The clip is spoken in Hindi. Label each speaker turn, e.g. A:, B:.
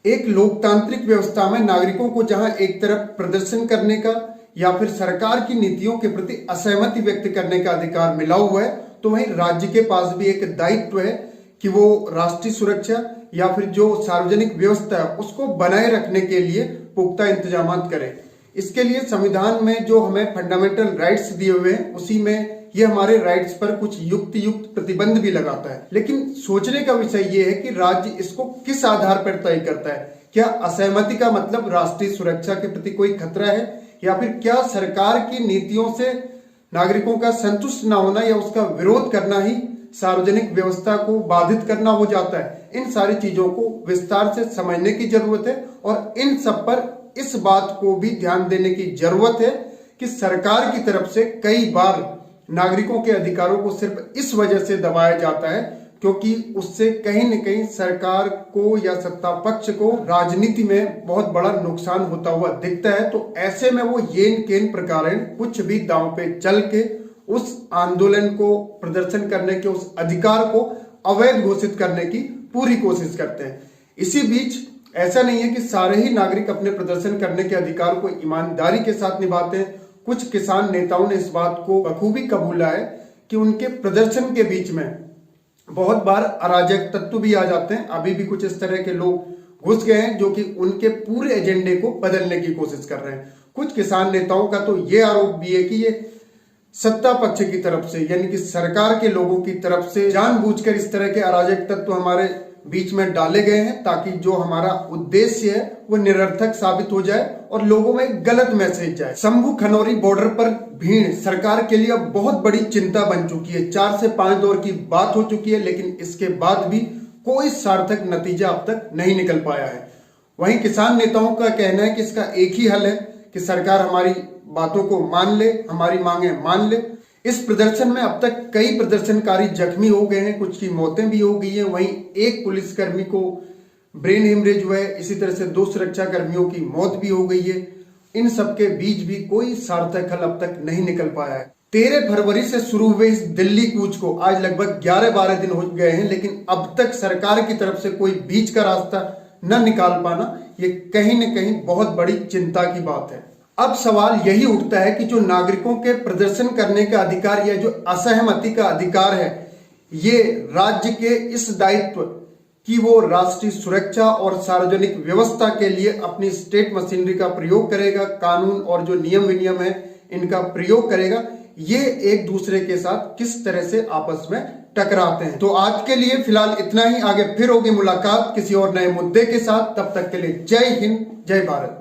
A: एक लोकतांत्रिक व्यवस्था में नागरिकों को जहां एक तरफ प्रदर्शन करने का या फिर सरकार की नीतियों के प्रति असहमति व्यक्त करने का अधिकार मिला हुआ है, तो वहीं राज्य के पास भी एक दायित्व है कि वो राष्ट्रीय सुरक्षा या फिर जो सार्वजनिक व्यवस्था है उसको बनाए रखने के लिए पुख्ता इंतजाम करे। इसके लिए संविधान में जो हमें फंडामेंटल राइट्स दिए हुए हैं उसी में ये हमारे राइट्स पर कुछ युक्त प्रतिबंध भी लगाता है। लेकिन सोचने का विषय ये है कि राज्य इसको किस आधार पर तय करता है। क्या असहमति का मतलब राष्ट्रीय सुरक्षा के प्रति कोई खतरा है, या फिर क्या सरकार की नीतियों से नागरिकों का संतुष्ट न होना या उसका विरोध करना ही सार्वजनिक व्यवस्था को बाधित करना हो जाता है। इन सारी चीजों को विस्तार से समझने की जरूरत है और इन सब पर इस बात को भी ध्यान देने की जरूरत है कि सरकार की तरफ से कई बार नागरिकों के अधिकारों को सिर्फ इस वजह से दबाया जाता है क्योंकि उससे कहीं न कहीं सरकार को या सत्ता पक्ष को राजनीति में बहुत बड़ा नुकसान होता हुआ दिखता है। तो ऐसे में वो येन केन प्रकार कुछ भी दांव पे चल के उस आंदोलन को, प्रदर्शन करने के उस अधिकार को अवैध घोषित करने की पूरी कोशिश करते हैं। इसी बीच ऐसा नहीं है कि सारे ही नागरिक अपने प्रदर्शन करने के अधिकार को ईमानदारी के साथ निभाते हैं। कुछ किसान नेताओं ने इस बात को बखूबी कबूला है कि उनके प्रदर्शन के बीच में बहुत बार अराजक तत्व भी आ जाते हैं। अभी भी कुछ इस तरह के लोग घुस गए हैं जो कि उनके पूरे एजेंडे को बदलने की कोशिश कर रहे हैं। कुछ किसान नेताओं का तो ये आरोप भी है कि ये सत्ता पक्ष की तरफ से यानी कि सरकार के लोगों की तरफ से जानबूझकर इस तरह के अराजक तत्व हमारे बीच में डाले गए हैं ताकि जो हमारा उद्देश्य है वो निरर्थक साबित हो जाए और लोगों में गलत मैसेज जाए। शंभू खनौरी बॉर्डर पर भीड़ सरकार के लिए अब बहुत बड़ी चिंता बन चुकी है। 4 से 5 दौर की बात हो चुकी है, लेकिन इसके बाद भी कोई सार्थक नतीजा अब तक नहीं निकल पाया है। वहीं किसान नेताओं का कहना है कि इसका एक ही हल है कि सरकार हमारी बातों को मान ले, हमारी मांगे मान ले। इस प्रदर्शन में अब तक कई प्रदर्शनकारी जख्मी हो गए हैं, कुछ की मौतें भी हो गई हैं। वहीं एक पुलिसकर्मी को ब्रेन हेमरेज हुआ है, इसी तरह से 2 सुरक्षा कर्मियों की मौत भी हो गई है। इन सबके बीच भी कोई सार्थक हल अब तक नहीं निकल पाया है। 13 फरवरी से शुरू हुए इस दिल्ली कूच को आज लगभग 11-12 दिन हो गए हैं, लेकिन अब तक सरकार की तरफ से कोई बीच का रास्ता न निकाल पाना ये कहीं न कहीं बहुत बड़ी चिंता की बात है। अब सवाल यही उठता है कि जो नागरिकों के प्रदर्शन करने का अधिकार या जो असहमति का अधिकार है, ये राज्य के इस दायित्व कि वो राष्ट्रीय सुरक्षा और सार्वजनिक व्यवस्था के लिए अपनी स्टेट मशीनरी का प्रयोग करेगा, कानून और जो नियम विनियम है इनका प्रयोग करेगा, ये एक दूसरे के साथ किस तरह से आपस में टकराते हैं। तो आज के लिए फिलहाल इतना ही। आगे फिर होगी मुलाकात किसी और नए मुद्दे के साथ। तब तक के लिए जय हिंद, जय भारत।